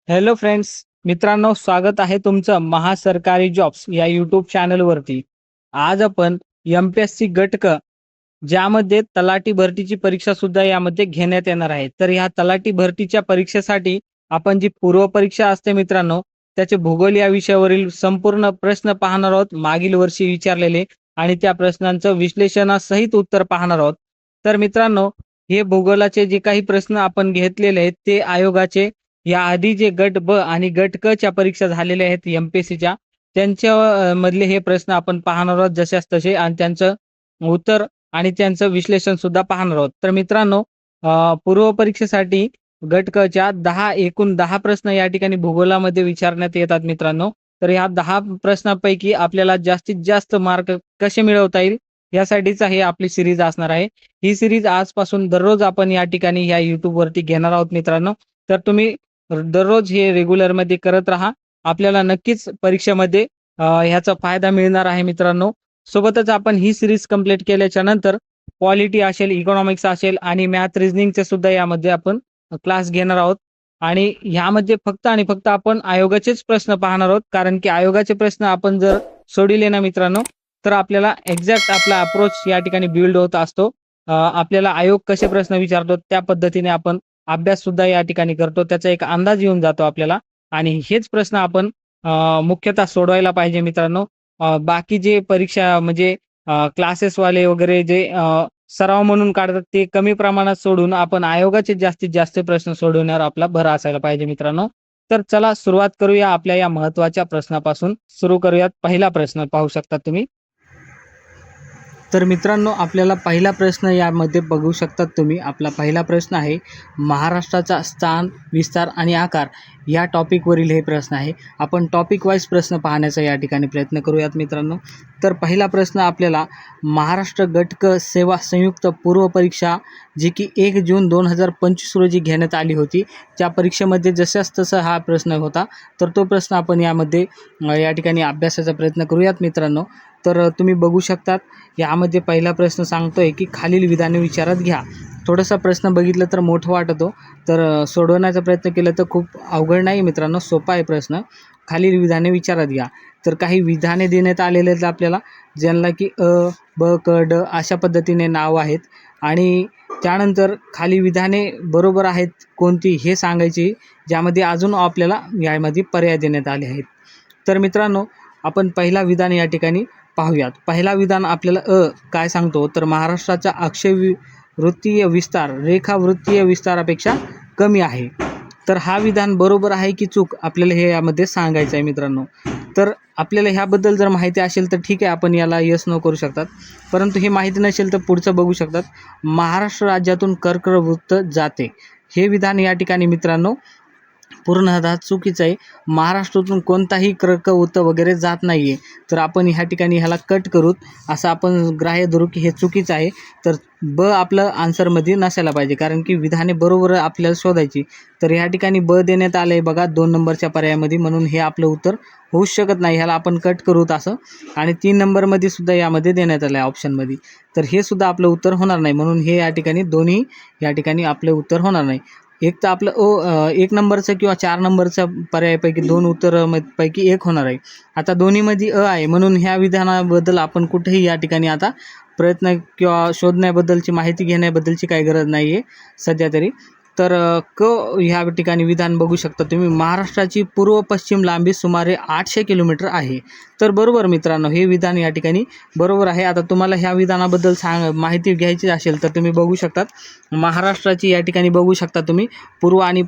Hello friends, मित्रांनो, स्वागत आहे तुमचं महासरकारी जॉब्स या यूट्यूब चॅनलवरती. आज आपण एम-पी-एस-सी गट क ज्यामध्ये तलाठी भरतीची परीक्षा सुद्धा यामध्ये घेण्यात येणार आहे. तर ह्या तलाठी भरतीच्या परीक्षेसाठी आपण जी पूर्वपरीक्षा असते मित्रांनो, त्याचे भूगोल या विषयावरील संपूर्ण प्रश्न पाहणार आहोत. मागील वर्षी विचारलेले आणि त्या प्रश्नांचं विश्लेषणासहित उत्तर पाहणार आहोत. तर मित्रांनो, हे भूगोलाचे जे काही प्रश्न आपण घेतलेले आहेत ते आयोगाचे याआधी जे गट ब आणि गट क च्या परीक्षा झालेल्या आहेत एम-पी-एस-सीच्या त्यांच्या मधले हे प्रश्न आपण पाहणार आहोत जशास तसे आणि त्यांचं उत्तर आणि त्यांचं विश्लेषण सुद्धा पाहणार आहोत. तर मित्रांनो, पूर्व परीक्षेसाठी गट क च्या एकूण 10 प्रश्न या ठिकाणी भूगोलामध्ये विचारण्यात येतात मित्रांनो. तर ह्या 10 प्रश्नांपैकी आपल्याला जास्तीत जास्त मार्क कसे मिळवता येईल यासाठीच हे आपली सिरीज असणार आहे. ही सिरीज आजपासून दररोज आपण या ठिकाणी ह्या YouTubeवरती घेणार आहोत मित्रांनो. तर तुम्ही दररोज हे रेग्युलरमध्ये करत राहा. आपल्याला नक्कीच परीक्षेमध्ये ह्याचा फायदा मिळणार आहे मित्रांनो. सोबतच आपण ही सीरीज कंप्लीट केल्याच्या नंतर पॉलिटी असेल, इकॉनॉमिक्स असेल आणि मॅथ रिझनिंगचे सुद्धा यामध्ये आपण क्लास घेणार आहोत. आणि ह्यामध्ये फक्त आणि फक्त आपण आयोगाचेच प्रश्न पाहणार आहोत. कारण की आयोगाचे प्रश्न आपण जर सोडविले ना मित्रांनो, तर आपल्याला एक्झॅक्ट आपला अप्रोच या ठिकाणी बिल्ड होत असतो. आपल्याला आयोग कसे प्रश्न विचारतो त्या पद्धतीने आपण अभ्यास सुद्धा या ठिकाणी करतो. त्याचा एक अंदाज येऊन जातो आपल्याला आणि हेच प्रश्न आपण मुख्यतः सोडवायला पाहिजे मित्रांनो. बाकी जे परीक्षा म्हणजे क्लासेसवाले वगैरे जे सराव म्हणून काढतात ते कमी प्रमाणात सोडून आपण आयोगाचे जास्तीत जास्त प्रश्न सोडवण्यावर आपला भर असायला पाहिजे मित्रांनो. तर चला सुरुवात करूया आपल्या या महत्त्वाच्या प्रश्नापासून. सुरू करूयात. पहिला प्रश्न पाहू शकता तुम्ही. तर मित्रांनो, आपल्याला पहिला प्रश्न यामध्ये बघू शकतात तुम्ही. आपला पहिला प्रश्न आहे महाराष्ट्राचा स्थान, विस्तार आणि आकार या टॉपिकवरील हे प्रश्न आहे. आपण टॉपिक वाईज प्रश्न पाहण्याचा या ठिकाणी प्रयत्न करूयात मित्रांनो. तर पहिला प्रश्न आपल्याला महाराष्ट्र गट क सेवा संयुक्त पूर्व परीक्षा जी की 1 जून 2025 रोजी घेण्यात आली होती. त्या परीक्षेमध्ये जशास तसा हा प्रश्न होता. तर तो प्रश्न आपण यामध्ये या ठिकाणी अभ्यासाचा प्रयत्न करूयात मित्रांनो. तर तुम्ही बघू शकतात यामध्ये पहिला प्रश्न सांगतोय की खालील विधाने विचारात घ्या. थोडासा प्रश्न बघितलं तर मोठं वाटतो, तर सोडवण्याचा प्रयत्न केला तर खूप अवघड नाही मित्रांनो, सोपा आहे प्रश्न. खालील विधाने विचारात घ्या. तर काही विधाने देण्यात आलेले आहेत आपल्याला, ज्यांना की अ, ब, क, ड अशा पद्धतीने नाव आहेत आणि त्यानंतर खाली विधाने बरोबर आहेत कोणती हे सांगायची, ज्यामध्ये अजून आपल्याला यामध्ये पर्याय देण्यात आले आहेत. तर मित्रांनो, आपण पहिला विधान या ठिकाणी पाहूयात. पहिला विधान आपल्याला काय सांगतो, तर महाराष्ट्राचा वृत्तीय विस्तार रेखावृत्तीय विस्तारापेक्षा कमी आहे. तर हा विधान बरोबर आहे की चूक आपल्याला हे यामध्ये सांगायचं आहे मित्रांनो. तर आपल्याला ह्याबद्दल जर माहिती असेल तर ठीक आहे, आपण याला यस नो करू शकतात. परंतु हे माहिती नसेल तर पुढचं बघू शकतात. महाराष्ट्र राज्यातून कर्कवृत्त जाते, हे विधान या ठिकाणी मित्रांनो पूर्णतः चुकीचं आहे. महाराष्ट्रातून कोणताही कर्कवृत्त वगैरे जात नाही आहे. तर आपण ह्या ठिकाणी ह्याला कट करूत, असं आपण ग्राह्य धरू की हे चुकीचं आहे. तर ब आपलं आन्सरमध्ये नसायला पाहिजे, कारण की विधाने बरोबर आपल्याला शोधायची. तर ह्या ठिकाणी ब देण्यात आलं आहे बघा 2 नंबरच्या पर्यायामध्ये, म्हणून हे आपलं उत्तर होऊच शकत नाही. ह्याला आपण कट करूत असं. आणि 3 नंबरमध्ये सुद्धा यामध्ये देण्यात आलं आहे ऑप्शनमध्ये. तर हे सुद्धा आपलं उत्तर होणार नाही, म्हणून हे या ठिकाणी दोन्ही या ठिकाणी आपलं उत्तर होणार नाही. एक तर आपलं 1 नंबरचं किंवा 4 नंबरच्या पर्यायापैकी 2 उत्तरापैकी 1 होणार आहे. आता दोन्हीमध्ये आहे, म्हणून ह्या विधानाबद्दल आपण कुठेही या ठिकाणी आता प्रयत्न किंवा शोधण्याबद्दलची माहिती घेण्याबद्दलची काही गरज नाही आहे सध्या तरी. तर क ह्या ठिकाणी विधान बघू शकता तुम्ही. महाराष्ट्राची पूर्व पश्चिम लांबी सुमारे 800 किलोमीटर आहे. तर बरोबर मित्रांनो, हे विधान या ठिकाणी बरोबर आहे. आता तुम्हाला ह्या विधानाबद्दल माहिती घ्यायची असेल तर तुम्ही बघू शकतात. महाराष्ट्राची या ठिकाणी बघू शकता तुम्ही पूर्व आणि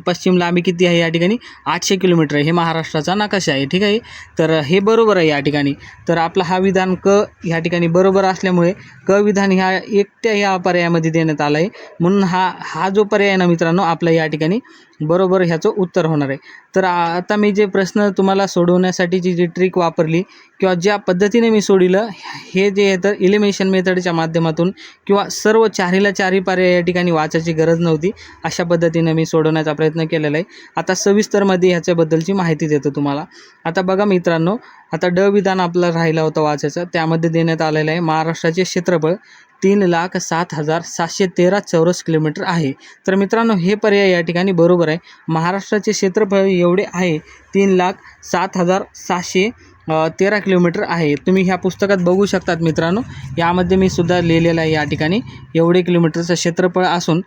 पश्चिम लांबी किती आहे या ठिकाणी 800 किलोमीटर आहे. हे महाराष्ट्राचा नकाशा आहे, ठीक आहे. तर हे बरोबर आहे या ठिकाणी. तर आपला हा विधान क ह्या ठिकाणी बरोबर असल्यामुळे क विधान ह्या एकट्या ह्या पर्यायामध्ये देण्यात आलं आहे, म्हणून हा जो पर्याय आहे ना मित्रांनो आपला या ठिकाणी बरोबर ह्याचं उत्तर होणार आहे. तर आता मी जे प्रश्न तुम्हाला सोडवण्यासाठीची जी ट्रिक वापरली किंवा ज्या पद्धतीने मी सोडविलं, हे जे आहे तर एलिमिनेशन मेथडच्या माध्यमातून किंवा सर्व चारीला चारी पर्याय या ठिकाणी वाचायची गरज नव्हती, अशा पद्धतीने मी सोडवण्याचा प्रयत्न केलेला आहे. आता सविस्तरमध्ये ह्याच्याबद्दलची माहिती देतो तुम्हाला. आता बघा मित्रांनो, आता ड विधान आपलं राहिला होता वाचायचं, त्यामध्ये देण्यात आलेलं आहे महाराष्ट्राचे क्षेत्रफळ 3,07,713 चौरस किलोमीटर आहे. तर मित्रांनो हे पर्याय या ठिकाणी बरोबर आहे. महाराष्ट्राचे क्षेत्रफळ एवढे आहे 3,07,713 किलोमीटर आहे. तुम्ही ह्या पुस्तकात बघू शकतात मित्रांनो. यामध्ये मी सुद्धा लिहिलेलं आहे या ठिकाणी एवढे किलोमीटरचं क्षेत्रफळ असून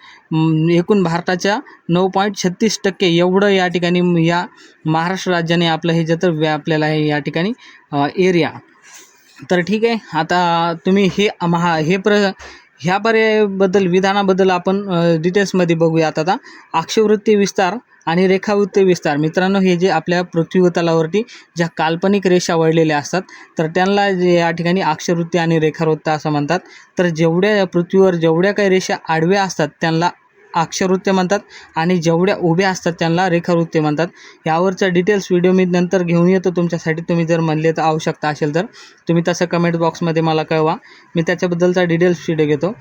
एकूण भारताच्या 9.36% एवढं या ठिकाणी या महाराष्ट्र राज्याने आपलं हे जे तर व्यापलेलं आहे या ठिकाणी एरिया. तर ठीक आहे, आता तुम्ही ह्या पर्यायाबद्दल विधानाबद्दल आपण डिटेल्समध्ये बघूयात. आता अक्षवृत्तीय विस्तार आणि रेखावृत्तीय विस्तार मित्रांनो, हे जे आपल्या पृथ्वीतलावरती ज्या काल्पनिक रेषा वळलेल्या असतात तर त्यांना या ठिकाणी अक्षवृत्ती आणि रेखावृत्त असं म्हणतात. तर पृथ्वीवर जेवढ्या काही रेषा आडव्या असतात त्यांना अक्षवृत्त म्हणतात आणि जेवढ्या उभ्या असतात त्यांना रेखावृत्त म्हणतात. यावरचा डिटेल्स व्हिडिओ मी नंतर घेऊन येतो तुमच्यासाठी. तुम्ही जर म्हणले तर आवश्यकता असेल तर तुम्ही तसं कमेंट बॉक्समध्ये मला कळवा, मी त्याच्याबद्दलचा डिटेल्स व्हिडिओ घेतो.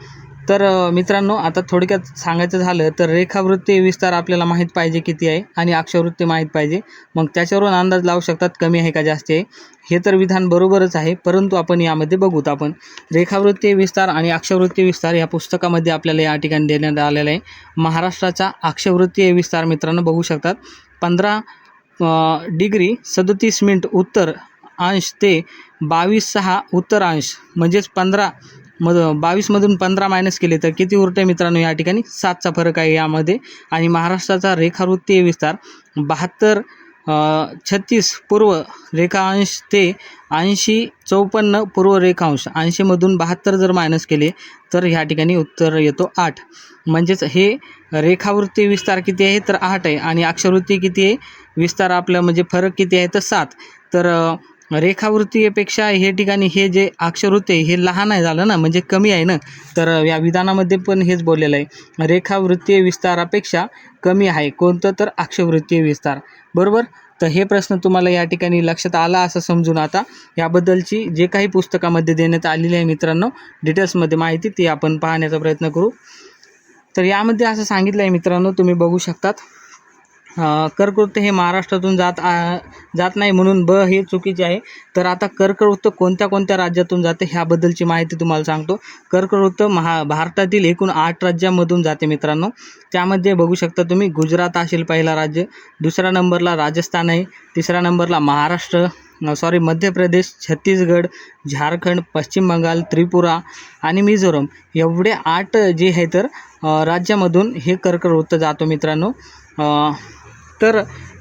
तर मित्रांनो, आता थोडक्यात सांगायचं झालं तर रेखावृत्तीय विस्तार आपल्याला माहीत पाहिजे किती आहे आणि अक्षवृत्ती माहीत पाहिजे. मग त्याच्यावरून अंदाज लावू शकतात कमी आहे का जास्त आहे. हे तर विधान बरोबरच आहे, परंतु आपण यामध्ये बघूत. आपण रेखावृत्तीय विस्तार आणि अक्षवृत्तीय विस्तार या पुस्तकामध्ये आपल्याला या ठिकाणी देण्यात आलेलं आहे. महाराष्ट्राचा अक्षवृत्तीय विस्तार मित्रांनो बघू शकतात 15 डिग्री 37 मिनिट उत्तर अंश ते 22.6 उत्तर अंश, म्हणजेच 22मधून 15 मायनस केले तर किती उरते मित्रांनो, या ठिकाणी 7चा फरक आहे यामध्ये. आणि महाराष्ट्राचा रेखावृत्तीय विस्तार 72.36 पूर्व रेखांश ते 80.54 पूर्व रेखांश, 80मधून 72 जर मायनस केले तर ह्या ठिकाणी उत्तर येतो 8. म्हणजेच हे रेखावृत्तीय विस्तार किती आहे तर 8 आहे आणि अक्षवृत्ती किती आहे विस्तार आपलं म्हणजे फरक किती आहे तर 7. तर रेखावृत्तीयपेक्षा हे ठिकाणी हे जे अक्षवृत्ती आहे हे लहान आहे झालं ना, म्हणजे कमी आहे ना. तर या विधानामध्ये पण हेच बोललेलं आहे, रेखावृत्तीय विस्तारापेक्षा कमी आहे कोणतं तर अक्षवृत्तीय विस्तार, बरोबर. तर हे प्रश्न तुम्हाला या ठिकाणी लक्षात आला असं समजून आता याबद्दलची जे काही पुस्तकामध्ये देण्यात आलेली आहे मित्रांनो डिटेल्समध्ये माहिती ती आपण पाहण्याचा प्रयत्न करू. तर यामध्ये असं सांगितलं आहे मित्रांनो, तुम्ही बघू शकतात कर्कवृत्त हे महाराष्ट्रातून जात नाही म्हणून ब हे चुकीचे आहे. तर आता कर्कवृत्त कोणत्या राज्यातून जाते ह्याबद्दलची माहिती तुम्हाला सांगतो. कर्कवृत्त भारतातील एकूण 8 राज्यांमधून जाते मित्रांनो. त्यामध्ये बघू शकता तुम्ही गुजरात असेल पहिला राज्य, दुसऱ्या नंबरला राजस्थान आहे, तिसऱ्या नंबरला मध्य प्रदेश, छत्तीसगड, झारखंड, पश्चिम बंगाल, त्रिपुरा आणि मिझोरम एवढे 8 जे आहे तर राज्यामधून हे कर्कवृत्त जातो मित्रांनो. तर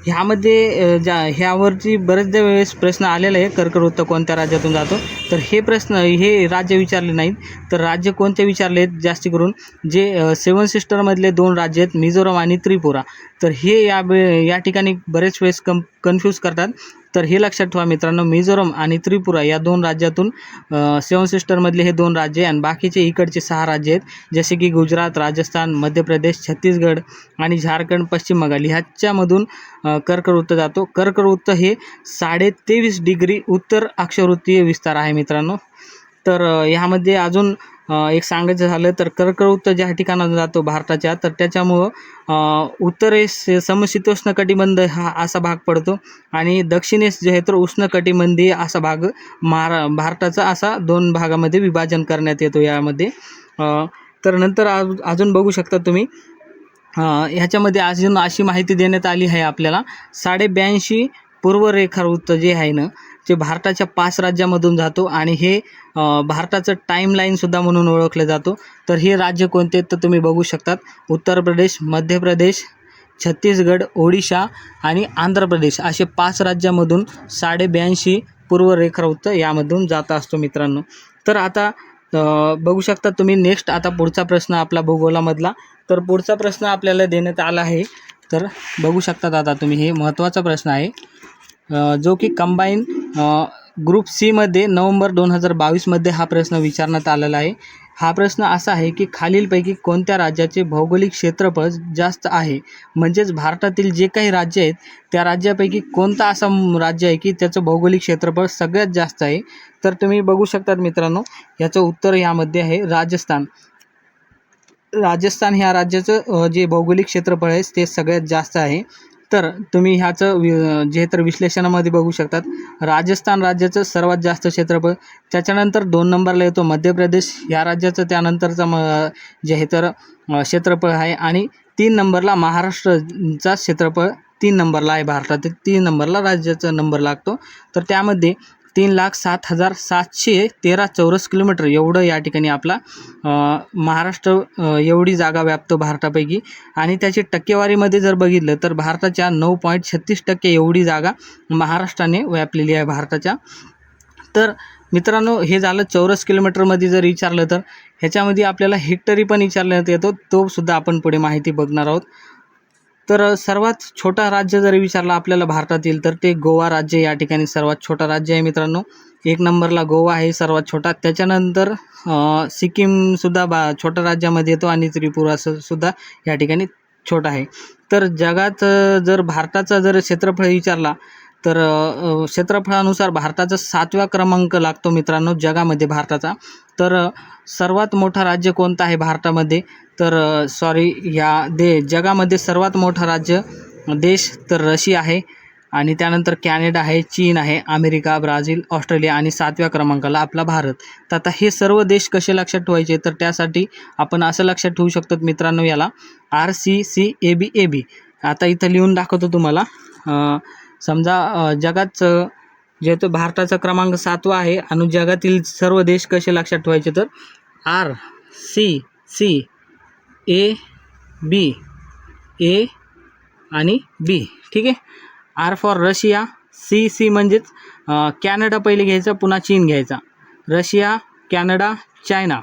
ह्यामध्ये ह्यावरची बरेचदा वेळेस प्रश्न आलेला आहे कर्कवृत्त कोणत्या राज्यातून जातो. तर हे राज्य विचारले नाहीत, तर राज्य कोणते विचारले आहेत जास्ती करून जे 7 सिस्टरमधले 2 राज्य आहेत मिझोरम आणि त्रिपुरा. तर हे या ठिकाणी बरेच वेळेस कन्फ्यूज करतात. तर हे लक्षात ठेवा मित्रांनो, मिझोरम आणि त्रिपुरा या 2 राज्यातून 7 सिस्टरमधले हे 2 राज्य आणि बाकीचे इकडचे 6 राज्य आहेत जसे की गुजरात, राजस्थान, मध्य प्रदेश, छत्तीसगड आणि झारखंड, पश्चिम बंगाल ह्याच्यामधून कर्कवृत्त जातो. कर्कवृत्त हे 23.5 डिग्री उत्तर अक्षवृत्तीय विस्तार आहे मित्रांनो. तर ह्यामध्ये अजूण एक सांगायचं झालं तर कर्कवृत्त ज्या ठिकाणाला जातो भारताच्या तर त्याच्यामुळं उत्तरेस समशीतोष्ण कटिबंध हा असा भाग पडतो आणि दक्षिणेस जे आहे तर उष्णकटिबंधीय असा भाग भारताचा असा 2 भागामध्ये विभाजन करण्यात येतो यामध्ये. तर नंतर अजून बघू शकता तुम्ही ह्याच्यामध्ये अजून अशी माहिती देण्यात आली आहे आपल्याला 82.5 पूर्व रेखावृत्त जे आहे ना जे भारताच्या 5 राज्यामधून जातो आणि हे भारताचं टाईमलाईनसुद्धा म्हणून ओळखलं जातो. तर हे राज्य कोणते तर तुम्ही बघू शकतात उत्तर प्रदेश, मध्य प्रदेश, छत्तीसगड, ओडिशा आणि आंध्र प्रदेश असे 5 राज्यामधून 82.5 पूर्व रेखावृत्त यामधून जात असतो मित्रांनो. तर आता बघू शकता तुम्ही नेक्स्ट आता पुढचा प्रश्न आपला भूगोलामधला. तर पुढचा प्रश्न आपल्याला देण्यात आला आहे. तर बघू शकतात आता तुम्ही हे महत्त्वाचा प्रश्न आहे जो की कंबाईन ग्रुप सी मध्ये नोव्हेंबर 2022 हा प्रश्न विचारण्यात आलेला आहे. हा प्रश्न असा आहे की खालीलपैकी कोणत्या राज्याचे भौगोलिक क्षेत्रफळ जास्त आहे, म्हणजेच भारतातील जे काही राज्य आहेत त्या राज्यापैकी कोणता असा राज्य आहे की त्याचं भौगोलिक क्षेत्रफळ सगळ्यात जास्त आहे. तर तुम्ही बघू शकतात मित्रांनो याचं उत्तर यामध्ये आहे राजस्थान. राजस्थान ह्या राज्याचं जे भौगोलिक क्षेत्रफळ आहे ते सगळ्यात जास्त आहे. तर तुम्ही ह्याचं जे तर विश्लेषणामध्ये बघू शकतात. राजस्थान राज्याचं सर्वात जास्त क्षेत्रफळ, त्याच्यानंतर 2 नंबरला येतो मध्य प्रदेश या राज्याचं, त्यानंतरचा जे हे तर क्षेत्रफळ आहे, आणि 3 नंबरला महाराष्ट्राचा क्षेत्रफळ 3 नंबरला आहे. भारतातील 3 नंबरला राज्याचा नंबर लागतो. तर त्यामध्ये 3,07,713 चौरस किलोमीटर एवढं या ठिकाणी आपला महाराष्ट्र एवढी जागा व्यापतो भारतापैकी. आणि त्याची टक्केवारीमध्ये जर बघितलं तर भारताच्या 9.36% एवढी जागा महाराष्ट्राने व्यापलेली आहे भारताच्या. तर मित्रांनो, हे झालं चौरस किलोमीटरमध्ये जर विचारलं तर ह्याच्यामध्ये आपल्याला हेक्टरी पण विचारण्यात येतो, तो सुद्धा आपण पुढे माहिती बघणार आहोत. तर सर्वात छोटा राज्य जर विचारला आपल्याला भारतातील तर ते गोवा राज्य या ठिकाणी सर्वात छोटा राज्य आहे मित्रांनो. 1 नंबरला गोवा आहे सर्वात छोटा. त्याच्यानंतर सिक्कीमसुद्धा छोटा राज्यामध्ये येतो, आणि त्रिपुरा सुद्धा या ठिकाणी छोटा आहे. तर जगात जर भारताचा जर क्षेत्रफळ विचारला तर क्षेत्रफळानुसार भारताचा 7व्या क्रमांक लागतो मित्रांनो जगामध्ये भारताचा. तर सर्वात मोठा राज्य कोणतं आहे भारतामध्ये, तर जगामध्ये सर्वात मोठा देश तर रशिया आहे, आणि त्यानंतर कॅनडा आहे, चीन आहे, अमेरिका, ब्राझील, ऑस्ट्रेलिया, आणि 7व्या क्रमांकाला आपला भारत. तर आता हे सर्व देश कसे लक्षात ठेवायचे, तर त्यासाठी आपण असं लक्षात ठेवू शकतो मित्रांनो, याला RCCAB. आता इथं लिहून दाखवतो तुम्हाला. समजा जगात जे तो भारताचा क्रमांक 7वा आहे, आणि जगातील सर्व देश कसे लक्षात ठेवायचे तर RCCAB आणि B. ठीक आहे. R फॉर रशिया, C म्हणजेच कॅनडा पहिले घ्यायचा, पुन्हा चीन घ्यायचा, रशिया, कॅनडा, चायना,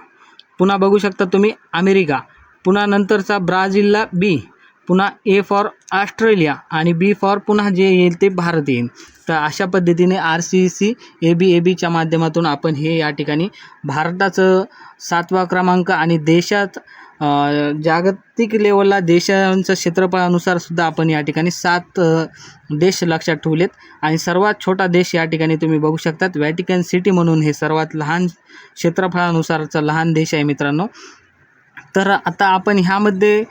पुन्हा बघू शकता तुम्ही अमेरिका, पुन्हा नंतरचा ब्राझीलला B, पुन्हा A फॉर ऑस्ट्रेलिया, आणि B फॉर पुन्हा जे येईल ते भारत येईल. तर अशा पद्धतीने RCCABच्या माध्यमातून आपण हे या ठिकाणी भारताचं 7वा क्रमांक, आणि देशात जागतिक लेवलला देशांचं क्षेत्रफळानुसार सुद्धा आपण या ठिकाणी 7 देश लक्षात ठेवलेत. आणि सर्वात छोटा देश या ठिकाणी तुम्ही बघू शकतात, व्हॅटिकन सिटी म्हणून हे सर्वात लहान क्षेत्रफळानुसारचा लहान देश आहे मित्रांनो. तर आता आपण ह्यामध्ये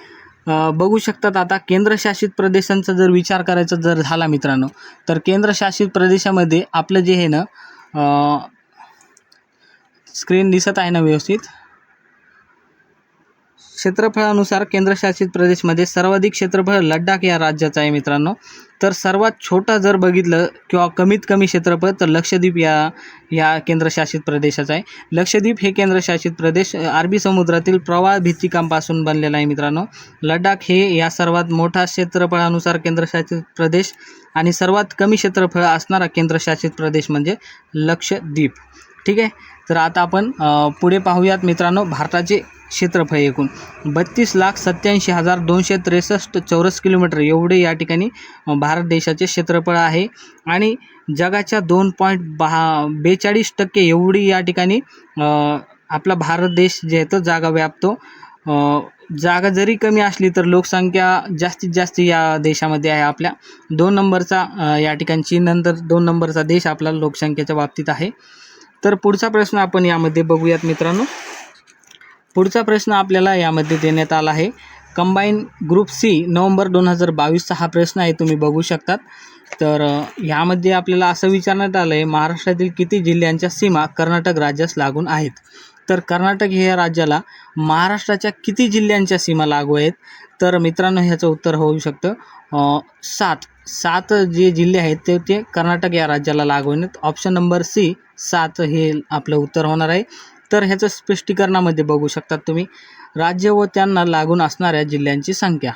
बघू शकतात, आता केंद्रशासित प्रदेशांचा जर विचार करायचा जर झाला मित्रांनो, तर केंद्रशासित प्रदेशामध्ये आपलं जे आहे ना, स्क्रीन दिसत आहे ना व्यवस्थित, क्षेत्रफळानुसार केंद्रशासित प्रदेशमध्ये सर्वाधिक क्षेत्रफळ लडाख या राज्याचं आहे मित्रांनो. तर सर्वात छोटा जर बघितलं किंवा कमीत कमी क्षेत्रफळ तर लक्षद्वीप या केंद्रशासित प्रदेशाचं आहे. लक्षद्वीप हे केंद्रशासित प्रदेश अरबी समुद्रातील प्रवाळ भित्तिकांपासून बनलेला आहे मित्रांनो. लडाख हे या सर्वात मोठा क्षेत्रफळानुसार केंद्रशासित प्रदेश, आणि सर्वात कमी क्षेत्रफळ असणारा केंद्रशासित प्रदेश म्हणजे लक्षद्वीप. ठीक आहे. तर आता आपण पुढे पाहूयात मित्रांनो. भारताचे क्षेत्रफळ एकूण 32,87,263 चौरस किलोमीटर एवढे या ठिकाणी भारत देशाचे क्षेत्रफळ आहे, आणि जगाच्या 2.42% एवढी या ठिकाणी आपला भारत देश जे आहे तो जागा व्यापतो. जागा जरी कमी असली तर लोकसंख्या जास्तीत जास्त या देशामध्ये आहे. आपल्या 2 नंबरचा या ठिकाणी चीन नंतर 2 नंबरचा देश आपला लोकसंख्येच्या बाबतीत आहे. तर पुढचा प्रश्न आपण यामध्ये बघूयात मित्रांनो. पुढचा प्रश्न आपल्याला यामध्ये देण्यात आला आहे. कंबाईन ग्रुप C नोव्हेंबर 2022चा हा प्रश्न आहे, तुम्ही बघू शकतात. तर यामध्ये आपल्याला असं विचारण्यात आलं आहे, महाराष्ट्रातील किती जिल्ह्यांच्या सीमा कर्नाटक राज्यास लागून आहेत. तर कर्नाटक हे राज्याला महाराष्ट्राच्या किती जिल्ह्यांच्या सीमा लागू आहेत, तर मित्रांनो ह्याचं उत्तर होऊ शकतं 7 जे जिल्हे आहेत ते कर्नाटक या राज्याला लागू आहेत. ऑप्शन नंबर C 7 हे आपलं उत्तर होणार आहे. तर ह्याचं स्पष्टीकरणामध्ये बघू शकतात तुम्ही, राज्य व त्यांना लागून असणाऱ्या जिल्ह्यांची संख्या.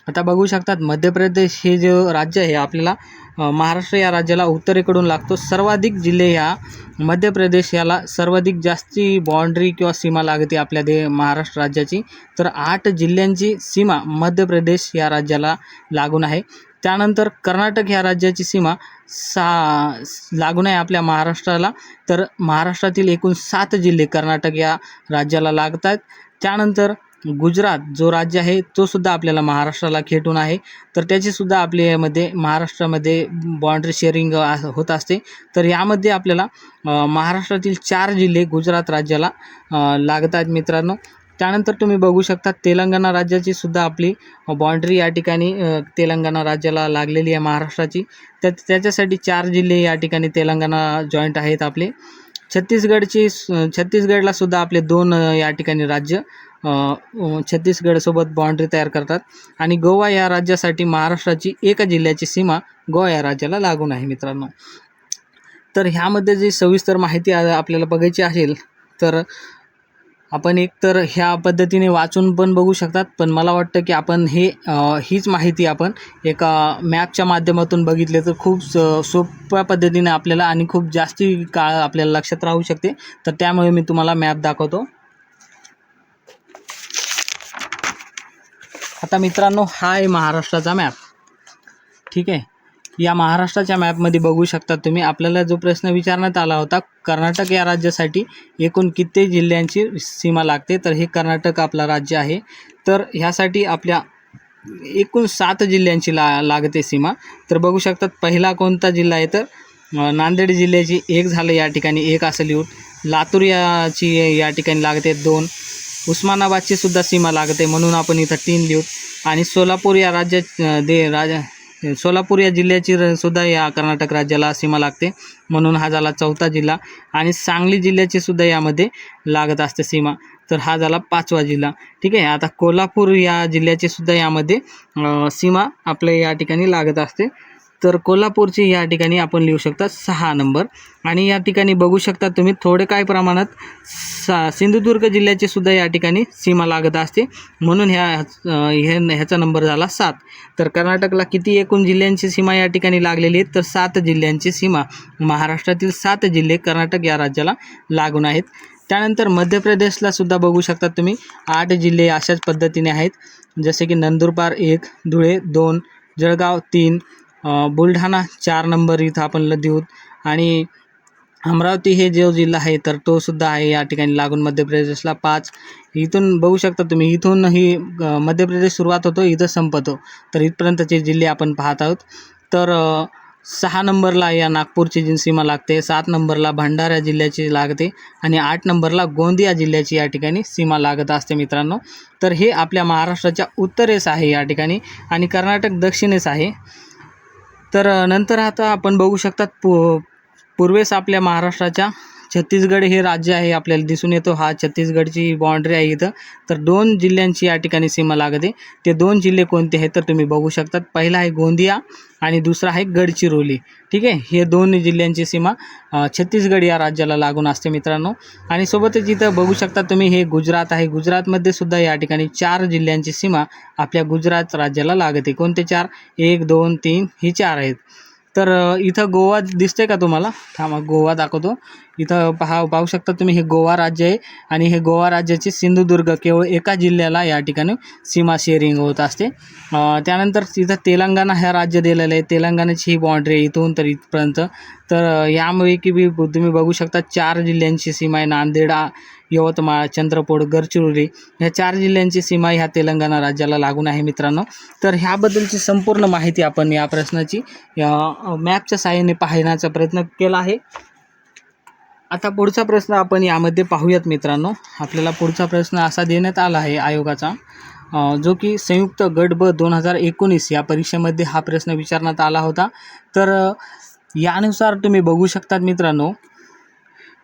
आता बघू शकतात मध्य प्रदेश हे जे राज्य आहे आपल्याला महाराष्ट्र या राज्याला उत्तरेकडून लागतो. सर्वाधिक जिल्हे ह्या मध्य प्रदेश याला सर्वाधिक जास्ती बाँड्री किंवा सीमा लागते आपल्या महाराष्ट्र राज्याची. तर 8 जिल्ह्यांची सीमा मध्य प्रदेश या राज्याला लागून आहे. त्यानंतर कर्नाटक ह्या राज्याची सीमा लागून आहे आपल्या महाराष्ट्राला. तर महाराष्ट्रातील एकूण 7 जिल्हे कर्नाटक या राज्याला लागतात. त्यानंतर गुजरात जो राज्य आहे तो सुद्धा आपल्याला महाराष्ट्राला खेटून आहे. तर त्याचीसुद्धा आपल्यामध्ये महाराष्ट्रामध्ये बाँड्री शेअरिंग होत असते. तर यामध्ये आपल्याला महाराष्ट्रातील 4 जिल्हे गुजरात राज्याला लागतात मित्रांनो. त्यानंतर तुम्ही बघू शकता तेलंगणा राज्याची सुद्धा आपली बाँड्री या ठिकाणी तेलंगणा राज्याला लागलेली आहे महाराष्ट्राची. त्याच्यासाठी 4 जिल्हे या ठिकाणी तेलंगणा जॉईंट आहेत आपले. छत्तीसगडला सुद्धा आपले 2 या ठिकाणी राज्य छत्तीसगडसोबत बाँड्री तयार करतात. आणि गोवा या राज्यासाठी महाराष्ट्राची एका जिल्ह्याची सीमा गोवा या राज्याला लागून आहे मित्रांनो. तर ह्यामध्ये जी सविस्तर माहिती आपल्याला बघायची असेल तर आपण एकतर ह्या पद्धतीने वाचून पण बघू शकतात, पण मला वाटतं की आपण हीच माहिती आपण एका मॅपच्या माध्यमातून बघितले तर खूप सोप्या पद्धतीने आपल्याला आणि खूप जास्ती काळ आपल्याला लक्षात राहू शकते. तर त्यामुळे मी तुम्हाला मॅप दाखवतो. आता मित्रांनो, हा आहे महाराष्ट्राचा मॅप. ठीक आहे. या महाराष्ट्राच्या मॅपमध्ये बघू शकता तुम्ही, आपल्याला जो प्रश्न विचारण्यात आला होता, कर्नाटक या राज्यासाठी एकूण किती जिल्ह्यांची सीमा लागते, तर हे कर्नाटक आपला राज्य आहे. तर ह्यासाठी आपल्या एकूण 7 जिल्ह्यांची लागते सीमा. तर बघू शकतात पहिला कोणता जिल्हा आहे तर नांदेड जिल्ह्याची 1 झालं या ठिकाणी, 1 असं लिहून. लातूर याची या ठिकाणी लागते 2. उस्मानाबादची सुद्धा सीमा लागते म्हणून आपण इथं 3 लिहू. आणि सोलापूर या सोलापूर या जिल्ह्याची सुद्धा या कर्नाटक राज्याला सीमा लागते म्हणून हा झाला 4था जिल्हा. आणि सांगली जिल्ह्याची सुद्धा यामध्ये लागत असते सीमा, तर हा झाला 5वा जिल्हा. ठीक आहे. आता कोल्हापूर या जिल्ह्याची सुद्धा यामध्ये सीमा आपल्या या ठिकाणी लागत असते. तर कोल्हापूरची या ठिकाणी आपण लिहू शकता 6 नंबर. आणि या ठिकाणी बघू शकता तुम्ही थोडे काही प्रमाणात सिंधुदुर्ग जिल्ह्याची सुद्धा या ठिकाणी सीमा लागत असते म्हणून ह्याचा नंबर झाला 7. तर कर्नाटकला किती एकूण जिल्ह्यांची सीमा या ठिकाणी लागलेली आहे तर 7 जिल्ह्यांची सीमा. महाराष्ट्रातील 7 जिल्हे कर्नाटक या राज्याला लागून आहेत. त्यानंतर मध्य प्रदेशला सुद्धा बघू शकता तुम्ही 8 जिल्हे अशाच पद्धतीने आहेत, जसे की नंदुरबार 1, धुळे 2, जळगाव 3, बुलढाणा 4 नंबर इथं आपण देऊत. आणि अमरावती हे जो जिल्हा आहे तर तो सुद्धा आहे या ठिकाणी लागून मध्य प्रदेशला 5. इथून बघू शकता तुम्ही, इथून ही मध्य प्रदेश सुरुवात होतो, इथं संपतो. तर इथपर्यंतचे जिल्हे आपण पाहत आहोत. तर 6 नंबरला या नागपूरची जी सीमा लागते, 7 नंबरला भंडारा जिल्ह्याची लागते आणि 8 नंबरला गोंदिया जिल्ह्याची या ठिकाणी सीमा लागत असते मित्रांनो. तर हे आपल्या महाराष्ट्राच्या उत्तरेस आहे या ठिकाणी आणि कर्नाटक दक्षिणेस आहे. तर नंतर आता आपण बघू शकतात पूर्वेस आपल्या महाराष्ट्राच्या छत्तीसगड हे राज्य आहे आपल्याला दिसून येतो. हा छत्तीसगडची बाँड्री आहे इथं. तर 2 जिल्ह्यांची या ठिकाणी सीमा लागते. ते 2 जिल्हे कोणते आहेत तर तुम्ही बघू शकतात. पहिला आहे गोंदिया आणि दुसरा आहे गडचिरोली. ठीक आहे. हे 2 जिल्ह्यांची सीमा छत्तीसगड या राज्याला लागून असते मित्रांनो. आणि सोबतच इथं बघू शकता तुम्ही हे गुजरात आहे. गुजरातमध्ये सुद्धा या ठिकाणी 4 जिल्ह्यांची सीमा आपल्या गुजरात राज्याला लागते. कोणते 4? 1, 2, 3 ही 4 आहेत. तर इथं गोवा दिसते का तुम्हाला? थांबा, गोवा दाखवतो. इथं पाहू शकता तुम्ही, हे गोवा राज्य आहे आणि हे गोवा राज्याची सिंधुदुर्ग केवळ एका जिल्ह्याला या ठिकाणी सीमा शेअरिंग होत असते. त्यानंतर इथं तेलंगणा हे राज्य दिलेलं आहे. तेलंगणाची ही बाँड्री आहे इथून तर इथपर्यंत. तर यामुळे की तुम्ही बघू शकता 4 जिल्ह्यांची सीमा आहे. नांदेड, यवतमाळ, चंद्रपूर, गडचिरोली ह्या 4 जिल्ह्यांची सीमा ह्या तेलंगणा राज्याला लागून आहे मित्रांनो. तर ह्याबद्दलची संपूर्ण माहिती आपण या प्रश्नाची मॅपच्या सहाय्याने पाहण्याचा प्रयत्न केला आहे. आता पुढचा प्रश्न आपण यामध्ये पाहूयात मित्रांनो. आपल्याला पुढचा प्रश्न असा देण्यात आला आहे आयोगाचा, जो की संयुक्त गट ब 2019 या परीक्षेमध्ये हा प्रश्न विचारण्यात आला होता. तर यानुसार तुम्ही बघू शकतात मित्रांनो,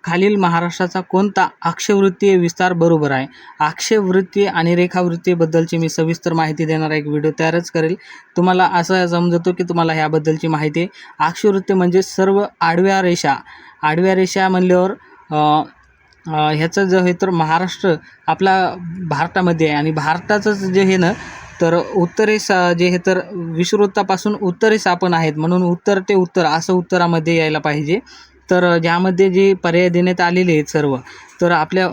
खालील महाराष्ट्राचा कोणता अक्षवृत्तीय विस्तार बरोबर आहे? अक्षवृत्तीय आणि रेखावृत्तीबद्दलची मी सविस्तर माहिती देणारा एक व्हिडिओ तयारच करेल. तुम्हाला असं समजतो की तुम्हाला ह्याबद्दलची माहिती आहे. अक्षवृत्तीय म्हणजे सर्व आडव्या रेषा म्हणल्यावर ह्याचं जे आहे तर महाराष्ट्र आपला भारतामध्ये आहे आणि भारताचं जे हे ना तर उत्तरेस जे हे तर विषुववृत्तापासून उत्तरेस आपण आहेत म्हणून उत्तर ते उत्तर असं उत्तरामध्ये यायला पाहिजे. तर ज्यामध्ये जे पर्याय देण्यात आलेले आहेत सर्व, तर आपल्या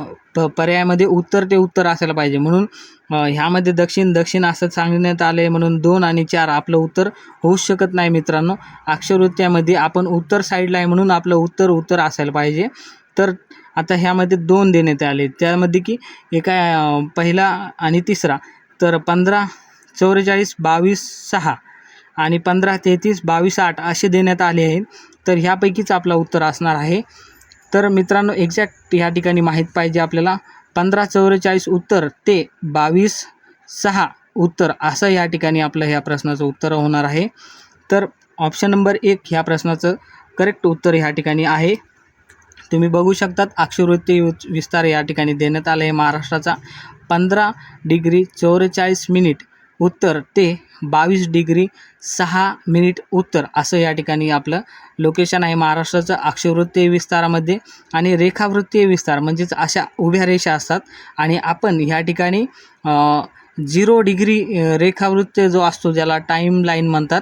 पर्यायामध्ये उत्तर ते उत्तर असायला पाहिजे म्हणून ह्यामध्ये दक्षिण असं सांगण्यात आलं आहे म्हणून 2 आणि 4 आपलं उत्तर होऊच शकत नाही मित्रांनो. अक्षरवृत्त्यामध्ये आपण उत्तर साईडला आहे म्हणून आपलं उत्तर असायला पाहिजे. तर आता ह्यामध्ये 2 देण्यात आले, त्यामध्ये की एका पहिला आणि तिसरा. तर 15, 44, 22, 6 आणि 15, 33, 22, 8 असे देण्यात आले आहेत. तर ह्यापैकीच आपलं उत्तर असणार आहे. तर मित्रांनो एक्झॅक्ट ह्या ठिकाणी माहीत पाहिजे आपल्याला, 1544 उत्तर ते 22.6 उत्तर असं या ठिकाणी आपलं ह्या प्रश्नाचं उत्तर होणार आहे. तर ऑप्शन नंबर 1 ह्या प्रश्नाचं करेक्ट उत्तर ह्या ठिकाणी आहे. तुम्ही बघू शकतात अक्षवृत्ती विस्तार या ठिकाणी देण्यात आला आहे महाराष्ट्राचा 15 डिग्री 44 मिनिट उत्तर ते 22 डिग्री 6 मिनिट उत्तर असं या ठिकाणी आपलं लोकेशन आहे महाराष्ट्राचं अक्षवृत्तीय विस्तारामध्ये. आणि रेखावृत्तीय विस्तार म्हणजेच अशा उभ्या रेषा असतात आणि आपण ह्या ठिकाणी 0 डिग्री रेखावृत्तीय जो असतो ज्याला टाईम लाईन म्हणतात,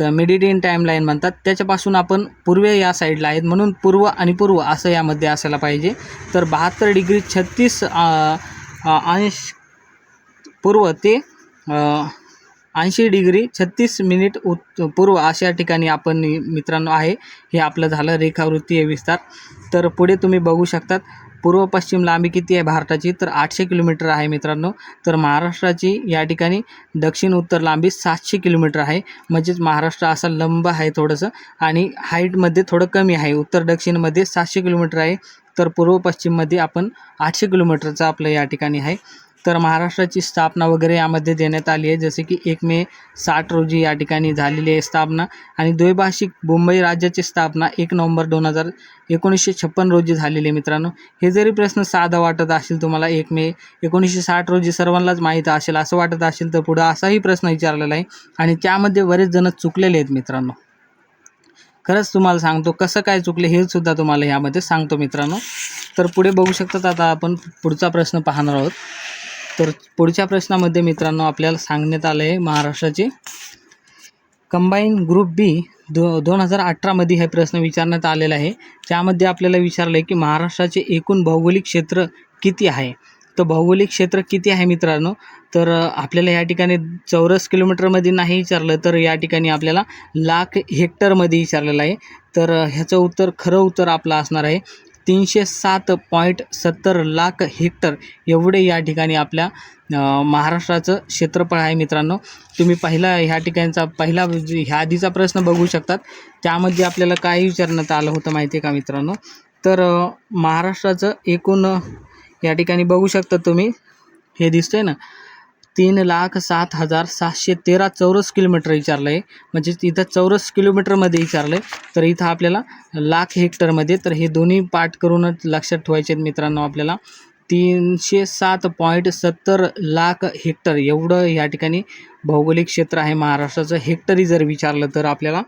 तर मेडिटेरियन टाईम लाईन म्हणतात, त्याच्यापासून आपण पूर्व या साईडला आहेत म्हणून पूर्व आणि पूर्व असं यामध्ये असायला पाहिजे. तर 72 डिग्री 36 अंश पूर्व ते 80 डिग्री 36 मिनिट पूर्व अशा ठिकाणी आपण मित्रांनो आहे. हे आपलं झालं रेखावृत्तीय विस्तार. तर पुढे तुम्ही बघू शकतात पूर्व पश्चिम लांबी किती आहे भारताची, तर 800 किलोमीटर आहे मित्रांनो. तर महाराष्ट्राची या ठिकाणी दक्षिण उत्तर लांबी 700 किलोमीटर आहे. म्हणजेच महाराष्ट्र असा लंब आहे थोडंसं आणि हाईटमध्ये थोडं कमी आहे. उत्तर दक्षिणमध्ये 700 किलोमीटर आहे, तर पूर्व पश्चिममध्ये आपण 800 किलोमीटरचं आपलं या ठिकाणी आहे. तर महाराष्ट्राची स्थापना वगैरे यामध्ये देण्यात आली आहे, जसे की 1 मे 60 रोजी या ठिकाणी झालेली आहे स्थापना. आणि द्वैभाषिक मुंबई राज्याची स्थापना 1 नोव्हेंबर 1956 रोजी झालेली आहे मित्रांनो. हे जरी प्रश्न साधा वाटत असेल तुम्हाला, 1 मे 1960 रोजी सर्वांनाच माहीत असेल असं वाटत असेल, तर पुढं असाही प्रश्न विचारलेला आहे आणि त्यामध्ये बरेच जण चुकलेले आहेत मित्रांनो. खरंच तुम्हाला सांगतो कसं काय चुकले हे सुद्धा तुम्हाला यामध्ये सांगतो मित्रांनो. तर पुढे बघू शकतात. आता आपण पुढचा प्रश्न पाहणार आहोत. तर पुढच्या प्रश्नामध्ये मित्रांनो आपल्याला सांगण्यात आलं आहे महाराष्ट्राचे कंबाईन ग्रुप बी 2018मध्ये हे प्रश्न विचारण्यात आलेला आहे. त्यामध्ये आपल्याला विचारलं आहे की महाराष्ट्राचे एकूण भौगोलिक क्षेत्र किती आहे. तर भौगोलिक क्षेत्र किती आहे मित्रांनो, तर आपल्याला या ठिकाणी चौरस किलोमीटरमध्ये नाही विचारलं, तर या ठिकाणी आपल्याला लाख हेक्टरमध्ये विचारलेलं आहे. तर ह्याचं उत्तर खरं उत्तर आपलं असणार आहे 307.70 लाख हेक्टर एवढे या ठिकाणी आपल्या महाराष्ट्राचं क्षेत्रफळ आहे मित्रांनो. तुम्ही ह्या ठिकाणचा ह्या आधीचा प्रश्न बघू शकतात. त्यामध्ये आपल्याला काय विचारण्यात आलं होतं माहिती आहे का मित्रांनो, तर महाराष्ट्राचं एकूण या ठिकाणी बघू शकता तुम्ही, हे दिसतंय ना 3,07,713 चौरस किलोमीटर विचारलं आहे. म्हणजे इथं चौरस किलोमीटरमध्ये विचारलं आहे, तर इथं आपल्याला लाख हेक्टरमध्ये. तर हे दोन्ही पाठ करूनच लक्षात ठेवायचे आहेत मित्रांनो. आपल्याला 307.70 लाख हेक्टर एवढं या ठिकाणी भौगोलिक क्षेत्र आहे महाराष्ट्राचं. हेक्टरी जर विचारलं तर आपल्याला,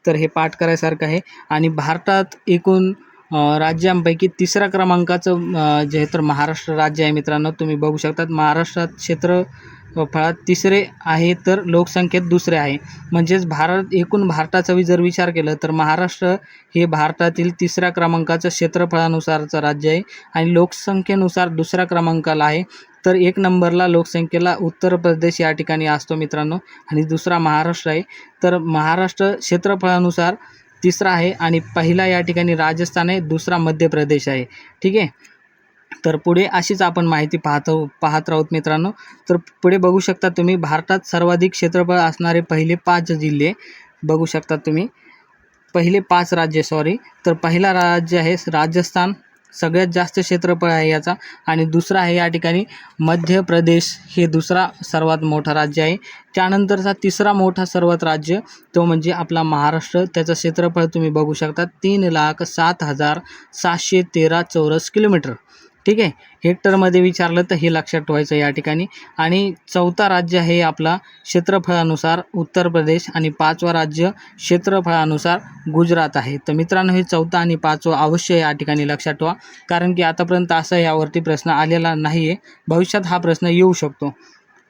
तर हे पाठ करायसारखं आहे. आणि भारतात एकूण राज्यांपैकी 3ऱ्या क्रमांकाचं जे तर महाराष्ट्र राज्य आहे मित्रांनो. तुम्ही बघू शकतात महाराष्ट्रात क्षेत्रफळात 3रे आहे, तर लोकसंख्येत 2रे आहे. म्हणजेच एकूण भारताचा जर विचार केला तर महाराष्ट्र हे भारतातील 3ऱ्या क्रमांकाचं क्षेत्रफळानुसारचं राज्य आहे आणि लोकसंख्येनुसार 2ऱ्या क्रमांकाला आहे. तर 1 नंबरला लोकसंख्येला उत्तर प्रदेश या ठिकाणी असतो मित्रांनो आणि दुसरा महाराष्ट्र आहे. तर महाराष्ट्र क्षेत्रफळानुसार 3रा आहे आणि पहिला या ठिकाणी राजस्थान आहे, दुसरा मध्य प्रदेश आहे. ठीक आहे. तर पुढे अशीच आपण माहिती पाहत राहूत मित्रांनो. तर पुढे बघू शकता तुम्ही भारतात सर्वाधिक क्षेत्रफळ असणारे पहिले 5 जिल्हे बघू शकता तुम्ही. पहिले 5 राज्य तर पहिला राज्य आहे राजस्थान, सगळ्यात जास्त क्षेत्रफळ आहे याचा. आणि दुसरा आहे या ठिकाणी मध्य प्रदेश, हे दुसरा सर्वात मोठा राज्य आहे. त्यानंतरचा 3रा मोठा सर्वात राज्य तो म्हणजे आपला महाराष्ट्र. त्याचं क्षेत्रफळ तुम्ही बघू शकता 3,07,713 चौरस किलोमीटर. ठीक आहे. हेक्टरमध्ये विचारलं तर हे लक्षात ठेवायचं या ठिकाणी. आणि 4था राज्य आहे आपला क्षेत्रफळानुसार उत्तर प्रदेश आणि 5वा राज्य क्षेत्रफळानुसार गुजरात आहे. तर मित्रांनो हे 4था आणि 5वा अवश्य या ठिकाणी लक्षात ठेवा, कारण की आतापर्यंत असा यावरती प्रश्न आलेला नाही आहे. भविष्यात हा प्रश्न येऊ शकतो.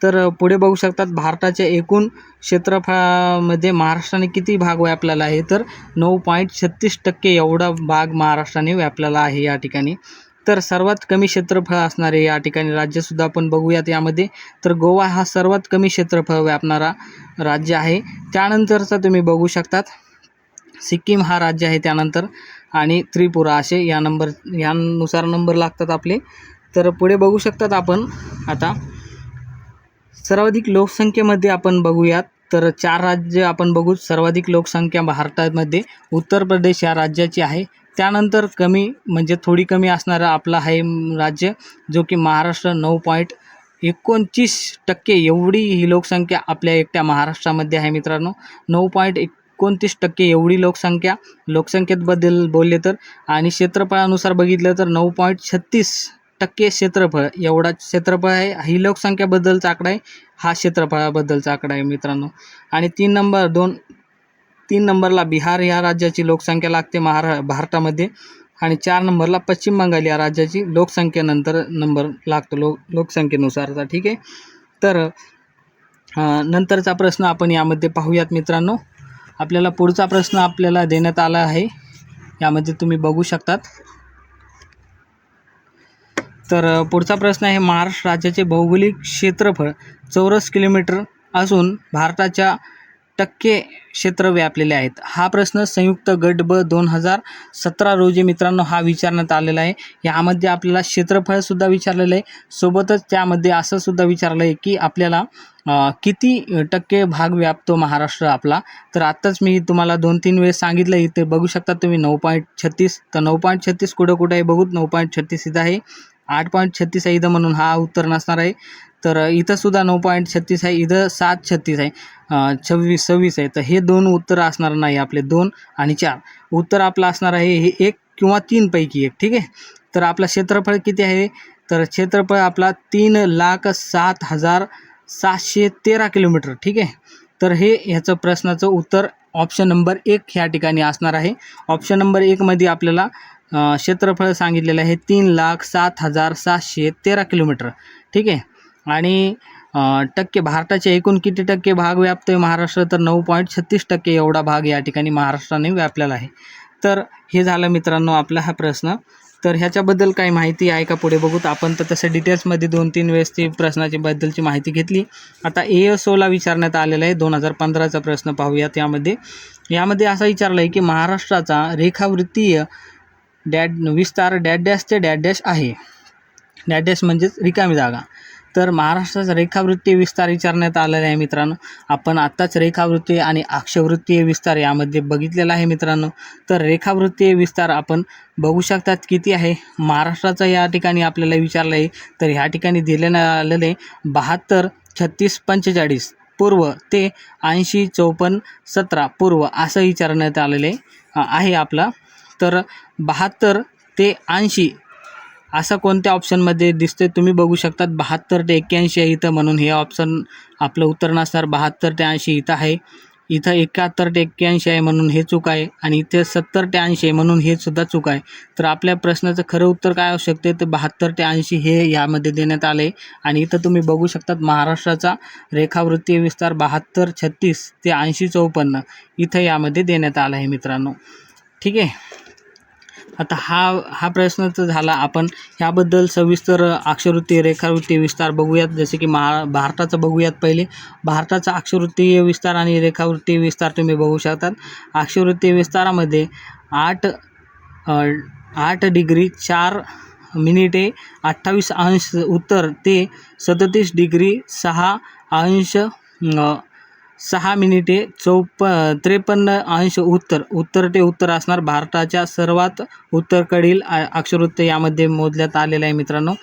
तर पुढे बघू शकतात भारताच्या एकूण क्षेत्रफळामध्ये महाराष्ट्राने किती भाग व्यापलेला आहे, तर 9.36% एवढा भाग महाराष्ट्राने व्यापलेला आहे या ठिकाणी. तर सर्वात कमी क्षेत्रफळ असणारे या ठिकाणी राज्यसुद्धा आपण बघूयात यामध्ये. तर गोवा हा सर्वात कमी क्षेत्रफळ व्यापणारा राज्य आहे. त्यानंतरचा तुम्ही बघू शकतात सिक्कीम हा राज्य आहे त्यानंतर, आणि त्रिपुरा असे यानुसार नंबर लागतात आपले. तर पुढे बघू शकतात आपण आता सर्वाधिक लोकसंख्येमध्ये आपण बघूयात तर 4 राज्य आपण बघू. सर्वाधिक लोकसंख्या भारतामध्ये उत्तर प्रदेश या राज्याची आहे. त्यानंतर कमी म्हणजे थोडी कमी असणारं आपलं आहे राज्य जो की महाराष्ट्र. 9.29% एवढी ही लोकसंख्या आपल्या एकट्या महाराष्ट्रामध्ये आहे मित्रांनो. 9.29% एवढी लोकसंख्येबद्दल बोलले तर. आणि क्षेत्रफळानुसार बघितलं तर 9.36% क्षेत्रफळ एवढा क्षेत्रफळ आहे. ही लोकसंख्याबद्दलचा आकडा आहे, हा क्षेत्रफळाबद्दलचा आकडा आहे मित्रांनो. आणि 3 नंबरला बिहार या राज्याची लोकसंख्या लागते भारतामध्ये. आणि 4 नंबरला पश्चिम बंगाल या राज्याची लोकसंख्येनंतर नंबर लागतो लोकसंख्येनुसारचा. ठीक आहे. तर नंतरचा प्रश्न आपण यामध्ये पाहूयात मित्रांनो. आपल्याला पुढचा प्रश्न आपल्याला देण्यात आला आहे, यामध्ये तुम्ही बघू शकतात. तर पुढचा प्रश्न आहे, महाराष्ट्र राज्याचे भौगोलिक क्षेत्रफळ चौरस किलोमीटर असून भारताच्या टक्के क्षेत्र व्यापलेले आहेत. हा प्रश्न संयुक्त गट ब 2017 रोजी मित्रांनो हा विचारण्यात आलेला आहे. यामध्ये आपल्याला क्षेत्रफळसुद्धा विचारलेलं आहे, सोबतच त्यामध्ये असं सुद्धा विचारलं आहे की आपल्याला किती टक्के भाग व्यापतो महाराष्ट्र आपला. तर आत्ताच मी तुम्हाला 2-3 वेळेस सांगितलं. इथे बघू शकता तुम्ही 9.36. तर 9.36 कुठं आहे बघूत. 9.36 इथं आहे. 8.36 आहे इथं, म्हणून हा उत्तर नसणार आहे. तर इथं सुद्धा 9.36 आहे. इथं 7.36 आहे. 26 आहे. तर हे 2 उत्तर असणार नाही आपले. 2 आणि 4 उत्तर आपलं असणार आहे हे 1 किंवा 3 पैकी 1. ठीक आहे. तर आपलं क्षेत्रफळ किती आहे, तर क्षेत्रफळ आपला 3,07,713 किलोमीटर. ठीक आहे. तर हे ह्याचं प्रश्नाचं उत्तर ऑप्शन नंबर 1 ह्या ठिकाणी असणार आहे. ऑप्शन नंबर 1 मध्ये आपल्याला क्षेत्रफळ सांगितलेलं आहे 3,07,713 किलोमीटर. ठीक आहे. आणि टक्के भारताचे एकूण किती टक्के भाग व्यापतोय महाराष्ट्र, तर 9.36% एवढा भाग या ठिकाणी महाराष्ट्राने व्यापलेला आहे. तर हे झालं मित्रांनो आपला हा प्रश्न. तर ह्याच्याबद्दल काही माहिती आहे का पुढे बघूत आपण. तर तसं डिटेल्समध्ये 2-3 वेळेस ती प्रश्नाची बद्दलची माहिती घेतली. आता ASOला विचारण्यात आलेला आहे 2015चा प्रश्न पाहूयात. यामध्ये असं विचारलं आहे की महाराष्ट्राचा रेखावृत्तीय विस्तार डॅश ते डॅश आहे. डॅश म्हणजेच रिकामी जागा. तर महाराष्ट्राचा रेखावृत्तीय विस्तार विचारण्यात आलेला आहे मित्रांनो. आपण आत्ताच रेखावृत्तीय आणि अक्षवृत्तीय विस्तार यामध्ये बघितलेला आहे मित्रांनो. तर रेखावृत्तीय विस्तार आपण बघू शकतात किती आहे महाराष्ट्राचा. या ठिकाणी आपल्याला विचारलं आहे. तर ह्या ठिकाणी दिलेलं आलेलं आहे 72, 36, 45 पूर्व ते 80, 54, 17 पूर्व असं विचारण्यात आलेले आहे आपला. तर 72 ते 80 असं कोणत्या ऑप्शनमध्ये दिसते तुम्ही बघू शकतात. 72 ते 81 आहे इथं, म्हणून हे ऑप्शन आपलं उत्तर नसणार. 72 ते 80 इथं आहे. इथं 71 ते 81 आहे म्हणून हे चूक आहे. आणि इथे 70 ते 80 आहे म्हणून हे सुद्धा चूक आहे. तर आपल्या प्रश्नाचं खरं उत्तर काय असू शकते, तर 72 ते 80 हे यामध्ये देण्यात आले आहे. आणि इथं तुम्ही बघू शकतात महाराष्ट्राचा रेखावृत्तीय विस्तार 72, 36 ते 80, 54 इथं यामध्ये देण्यात आला आहे मित्रांनो. ठीक आहे. आता हा प्रश्न तर झाला. आपण ह्याबद्दल सविस्तर अक्षवृत्तीय रेखावृत्तीय विस्तार बघूयात. जसे की भारताचं बघूयात. पहिले भारताचा अक्षवृत्तीय विस्तार आणि रेखावृत्तीय विस्तार तुम्ही बघू शकतात. अक्षवृत्तीय विस्तारामध्ये 8 डिग्री 4 मिनिटे 28 अंश उत्तर ते 37 डिग्री 6 अंश 6 मिनिटे 53 अंश उत्तर ते उत्तर असणार. भारताच्या सर्वात उत्तरेकडील अक्षवृत्त यामध्ये मोजण्यात आलेलं आहे मित्रांनो.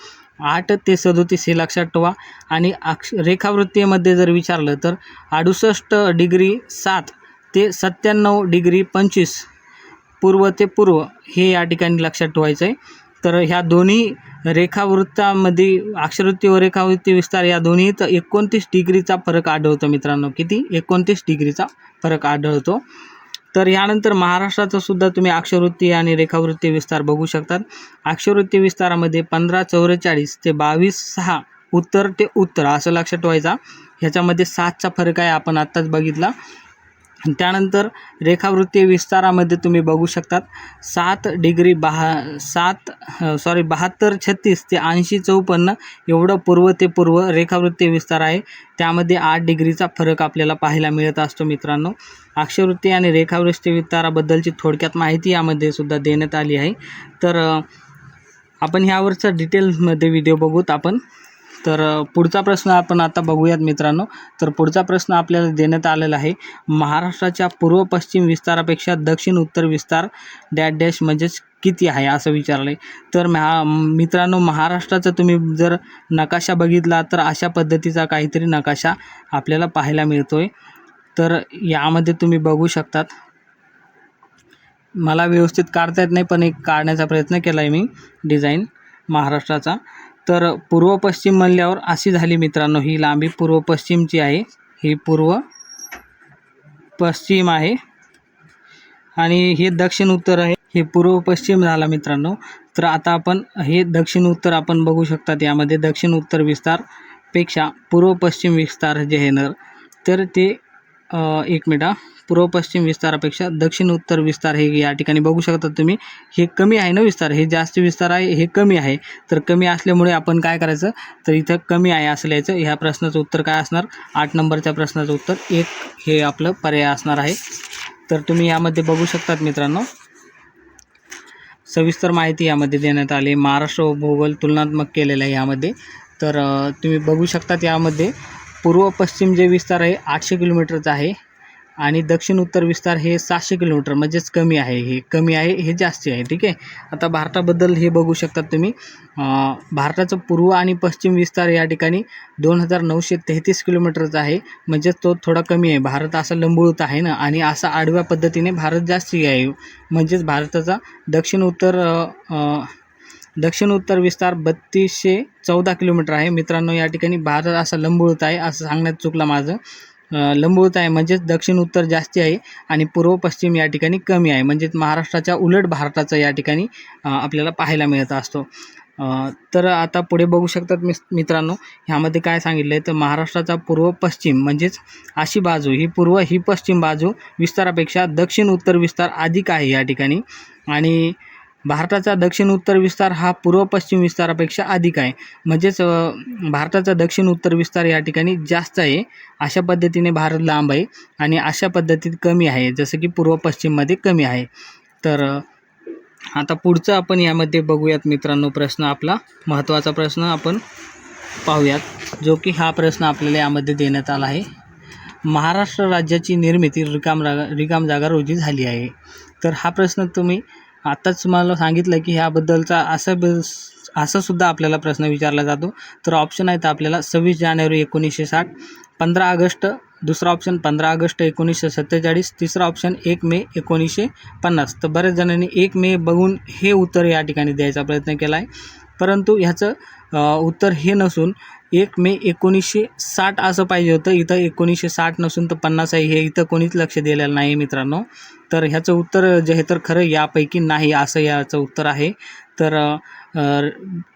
8 ते 37 हे लक्षात ठेवा. आणि रेखावृत्तीमध्ये जर विचारलं तर 68 डिग्री 7 ते 97 डिग्री 25 पूर्व ते पूर्व हे या ठिकाणी लक्षात ठेवायचं आहे. तर ह्या दोन्ही रेखावृत्तामध्ये अक्षवृत्ती व रेखावृत्ती विस्तार या दोन्हीत 29 डिग्रीचा फरक आढळतो मित्रांनो. किती? 29 डिग्रीचा फरक आढळतो. तर यानंतर महाराष्ट्राचा सुद्धा तुम्ही अक्षवृत्ती आणि रेखावृत्ती विस्तार बघू शकतात. अक्षवृत्ती विस्तारामध्ये 1544 ते 22/6 उत्तर ते उत्तर असं लक्षात ठेवायचा. ह्याच्यामध्ये 7चा फरक आहे, आपण आत्ताच बघितला. त्यानंतर रेखावृत्तीय विस्तारामध्ये तुम्ही बघू शकतात 72, 36 ते 80, 54 एवढं पूर्व ते पूर्व रेखावृत्तीय विस्तार आहे. त्यामध्ये 8 डिग्रीचा फरक आपल्याला पाहायला मिळत असतो मित्रांनो. अक्षवृत्ती आणि रेखावृत्तीय विस्ताराबद्दलची थोडक्यात माहिती यामध्ये सुद्धा देण्यात आली आहे. तर आपण ह्यावरचा डिटेल्समध्ये व्हिडिओ बघूत आपण. तर पुढचा प्रश्न आपण आता बघूयात मित्रांनो. तर पुढचा प्रश्न आपल्याला देण्यात आलेला आहे, महाराष्ट्राच्या पूर्व पश्चिम विस्तारापेक्षा दक्षिण उत्तर विस्तार डॅश डॅश म्हणजेच किती आहे असं विचारलं आहे. तर मित्रांनो, महाराष्ट्राचा तुम्ही जर नकाशा बघितला तर अशा पद्धतीचा काहीतरी नकाशा आपल्याला पाहायला मिळतो आहे. तर यामध्ये तुम्ही बघू शकतात, मला व्यवस्थित काढता येत नाही पण एक काढण्याचा प्रयत्न केला आहे मी डिझाईन महाराष्ट्राचा. तर पूर्व पश्चिम म्हणल्यावर अशी झाली मित्रांनो, ही लांबी पूर्व पश्चिमची आहे, ही पूर्व पश्चिम आहे आणि हे दक्षिण उत्तर आहे, हे पूर्व पश्चिम झाला मित्रांनो. तर आता आपण हे दक्षिण उत्तर आपण बघू शकतात, यामध्ये दक्षिण उत्तर विस्तारपेक्षा पूर्व पश्चिम विस्तार जे आहे ना, तर ते एक मिनिट, पूर्व पश्चिम विस्तारापेक्षा दक्षिण उत्तर विस्तार हे या ठिकाणी बघू शकता तुम्ही, हे कमी आहे ना विस्तार, हे जास्त विस्तार आहे, हे कमी आहे. तर कमी असल्यामुळे आपण काय करायचं, तर इथं कमी आहे असं लिहायचं. ह्या प्रश्नाचं उत्तर काय असणार, 8 नंबरच्या प्रश्नाचं उत्तर 1 हे आपलं पर्याय असणार आहे. तर तुम्ही यामध्ये बघू शकतात मित्रांनो, सविस्तर माहिती यामध्ये देण्यात आली, महाराष्ट्र व भूगोल तुलनात्मक केलेलं आहे यामध्ये. तर तुम्ही बघू शकतात यामध्ये पूर्व पश्चिम जे विस्तार आहे 800 किलोमीटरचा आहे आणि दक्षिण उत्तर विस्तार हे 700 किलोमीटर म्हणजेच कमी आहे, हे कमी आहे, हे जास्ती आहे. ठीक आहे. आता भारताबद्दल हे बघू शकतात तुम्ही, भारताचं पूर्व आणि पश्चिम विस्तार या ठिकाणी 2933 किलोमीटरचा आहे, म्हणजेच तो थोडा कमी आहे. भारत असा लंबूळत आहे ना, आणि असा आडव्या पद्धतीने भारत जास्ती आहे, म्हणजेच भारताचा दक्षिण उत्तर विस्तार 3214 किलोमीटर आहे मित्रांनो. या ठिकाणी भारत असा लंबूळत आहे असं सांगण्यात चुकलं माझं, लंबूळत आहे म्हणजेच दक्षिण उत्तर जास्ती आहे आणि पूर्व पश्चिम या ठिकाणी कमी आहे, म्हणजेच महाराष्ट्राच्या उलट भारताचं या ठिकाणी आपल्याला पाहायला मिळत असतो. तर आता पुढे बघू शकतात मित्रांनो, ह्यामध्ये काय सांगितलं आहे, तर महाराष्ट्राचा पूर्व पश्चिम म्हणजेच अशी बाजू, ही पूर्व ही पश्चिम बाजू विस्तारापेक्षा दक्षिण उत्तर विस्तार अधिक आहे या ठिकाणी, आणि भारताचा दक्षिण उत्तर विस्तार हा पूर्व पश्चिम विस्तारापेक्षा अधिक आहे, म्हणजेच भारताचा दक्षिण उत्तर विस्तार या ठिकाणी जास्त आहे. अशा पद्धतीने भारत लांब आहे आणि अशा पद्धतीत कमी आहे, जसं की पूर्व पश्चिममध्ये कमी आहे. तर आता पुढचं आपण यामध्ये बघूयात मित्रांनो, प्रश्न आपला महत्त्वाचा प्रश्न आपण पाहूयात, जो की हा प्रश्न आपल्याला यामध्ये देण्यात आला आहे, महाराष्ट्र राज्याची निर्मिती रिकाम जागा रोजी झाली आहे. तर हा प्रश्न तुम्ही आत्ताच मला सांगितलं की ह्याबद्दलचा असं सुद्धा आपल्याला प्रश्न विचारला जातो. तर ऑप्शन आहेत आपल्याला 26 जानेवारी 1960, 15 ऑगस्ट, दुसरा ऑप्शन 15 ऑगस्ट 1947, तिसरा ऑप्शन 1 मे 1950. तर बऱ्याच जणांनी 1 मे बघून हे उत्तर या ठिकाणी द्यायचा प्रयत्न केला आहे, परंतु ह्याचं उत्तर हे नसून 1 मे 1960 असं पाहिजे होतं. इथं 1960 नसून तर 50 आहे, हे इथं कोणीच लक्ष दिलेलं नाही मित्रांनो. तर ह्याचं उत्तर जे आहे तर खरं यापैकी नाही असं याचं उत्तर आहे. तर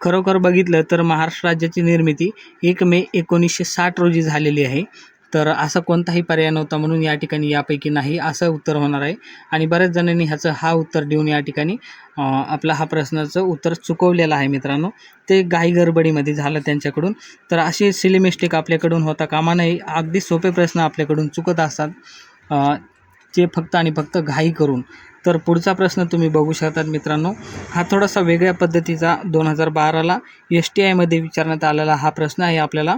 खरोखर बघितलं तर महाराष्ट्र राज्याची निर्मिती 1 मे 1960 रोजी झालेली आहे. तर असा कोणताही पर्याय नव्हता, म्हणून या ठिकाणी यापैकी नाही असं उत्तर होणार आहे. आणि बऱ्याच जणांनी ह्याचं हा उत्तर देऊन या ठिकाणी आपला हा प्रश्नाचं उत्तर चुकवलेलं आहे मित्रांनो. ते घाई गडबडीमध्ये झालं त्यांच्याकडून. तर अशी सिली मिस्टेक आपल्याकडून होता कामा नये. अगदी सोपे प्रश्न आपल्याकडून चुकत असतात, ते फक्त आणि फक्त घाई करून. तर पुढचा प्रश्न तुम्ही बघू शकतात मित्रांनो, हा थोडासा वेगळ्या पद्धतीचा 2012ला STIमध्ये विचारण्यात आलेला हा प्रश्न आहे आपल्याला.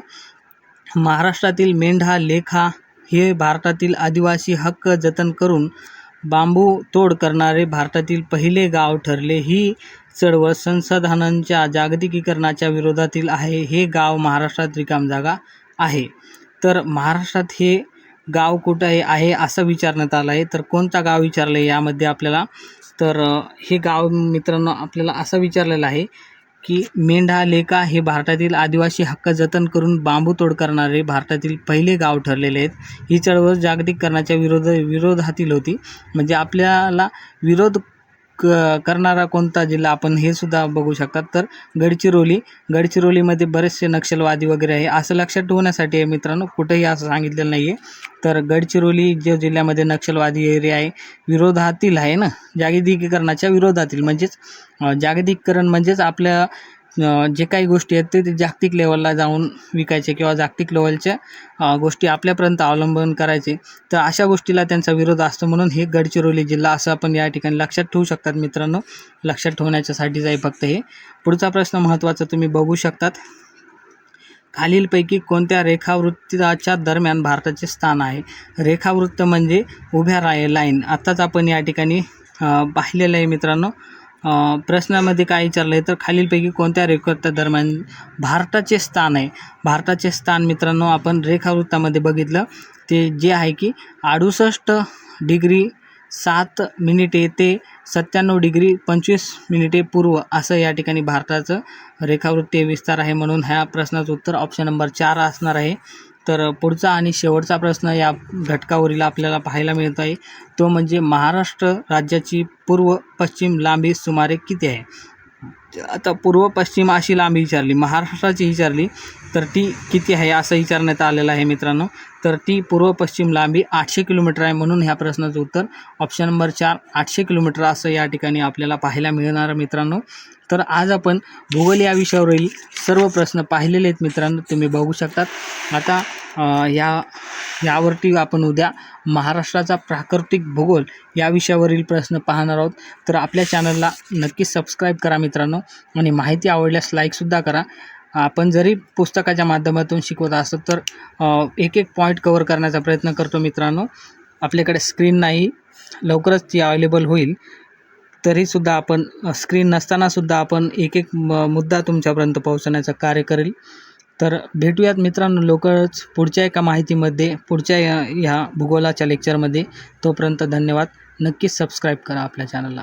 महाराष्ट्रातील मेंढा लेखा हे भारतातील आदिवासी हक्क जतन करून बांबू तोड करणारे भारतातील पहिले गाव ठरले. ही चळवळ संसाधनांच्या जागतिकीकरणाच्या विरोधातील आहे. हे गाव महाराष्ट्रात रिकाम जागा आहे. तर महाराष्ट्रात हे गाव कुठं आहे असं विचारण्यात आलं आहे. तर कोणता गाव विचारलं आहे यामध्ये आपल्याला, तर हे गाव मित्रांनो आपल्याला असं विचारलेलं आहे की मेंढा लेका हे भारतातील आदिवासी हक्क जतन करून बांबू तोड करणारे भारतातील पहिले गाव ठरलेले आहेत. ही चळवळ जागतिकीकरणाच्या विरोधातील होती. म्हणजे आपल्याला विरोध करणारा कोणता जिल्हा आपण हे सुद्धा बघू शकतात. तर गडचिरोलीमध्ये बरेचसे नक्षलवादी वगैरे आहे असं लक्षात ठेवण्यासाठी आहे मित्रांनो, कुठेही असं सांगितलेलं नाही आहे. तर गडचिरोली जो जिल्ह्यामध्ये नक्षलवादी एरिया आहे, विरोधातील आहे ना, जागतिकीकरणाच्या विरोधातील, म्हणजेच जागतिकीकरण म्हणजेच आपल्या जे काही गोष्टी आहेत ते जागतिक लेवलला जाऊन विकायचे किंवा जागतिक लेवलच्या गोष्टी आपल्यापर्यंत अवलंबन करायचे. तर अशा गोष्टीला त्यांचा विरोध असतो, म्हणून हे गडचिरोली जिल्हा असं आपण या ठिकाणी लक्षात ठेवू शकतात मित्रांनो. लक्षात ठेवण्यासाठीच आहे फक्त हे. पुढचा प्रश्न महत्त्वाचा तुम्ही बघू शकतात. खालीलपैकी कोणत्या रेखावृत्ताच्या दरम्यान भारताचे स्थान आहे? रेखावृत्त म्हणजे उभ्या लाईन. आत्ताच आपण या ठिकाणी पाहिलेलं आहे मित्रांनो. प्रश्नामध्ये काय विचारलं आहे तर खालीलपैकी कोणत्या रेखावृत्ता दरम्यान भारताचे स्थान आहे? भारताचे स्थान मित्रांनो आपण रेखावृत्तामध्ये बघितलं ते जे आहे की 68 डिग्री 7 मिनिटे ते 97 डिग्री 25 मिनिटे पूर्व असं या ठिकाणी भारताचं रेखावृत्तीय विस्तार आहे. म्हणून ह्या प्रश्नाचं उत्तर ऑप्शन नंबर 4 असणार आहे. तर पुढचा आणि शेवटचा प्रश्न या घटकावरील आपल्याला पाहायला मिळत आहे तो म्हणजे महाराष्ट्र राज्याची पूर्व पश्चिम लांबी सुमारे किती आहे? आता पूर्व पश्चिम अशी लांबी विचारली, महाराष्ट्राची विचारली तर ती किती आहे असं विचारण्यात आलेलं आहे मित्रांनो. तर ती पूर्व पश्चिम लांबी 800 किलोमीटर आहे. म्हणून ह्या प्रश्नाचं उत्तर ऑप्शन नंबर 4 800 किलोमीटर असं या ठिकाणी आपल्याला पाहायला मिळणार मित्रांनो. तर आज आपण भूगोल या विषयावरील सर्व प्रश्न पाहिलेले आहेत मित्रांनो, तुम्ही बघू शकतात. आता यावरती आपण उद्या महाराष्ट्राचा प्राकृतिक भूगोल या विषयावरील प्रश्न पाहणार आहोत. तर आपल्या चॅनलला नक्कीच सबस्क्राईब करा मित्रांनो आणि माहिती आवडल्यास लाईकसुद्धा करा. आपण जरी पुस्तकाच्या माध्यमातून शिकवत असतो तर एक पॉईंट कवर करण्याचा प्रयत्न करतो मित्रांनो. आपल्याकडे स्क्रीन नाही, लवकरच ती अवेलेबल होईल, तरीसुद्धा आपण स्क्रीन नसतानासुद्धा आपण एक मुद्दा तुमच्यापर्यंत पोहोचवण्याचं कार्य करेल. तर भेटूयात मित्रांनो लवकरच पुढच्या एका माहितीमध्ये, पुढच्या ह्या भूगोलाच्या लेक्चरमध्ये. तोपर्यंत धन्यवाद. नक्कीच सबस्क्राईब करा आपल्या चॅनलला.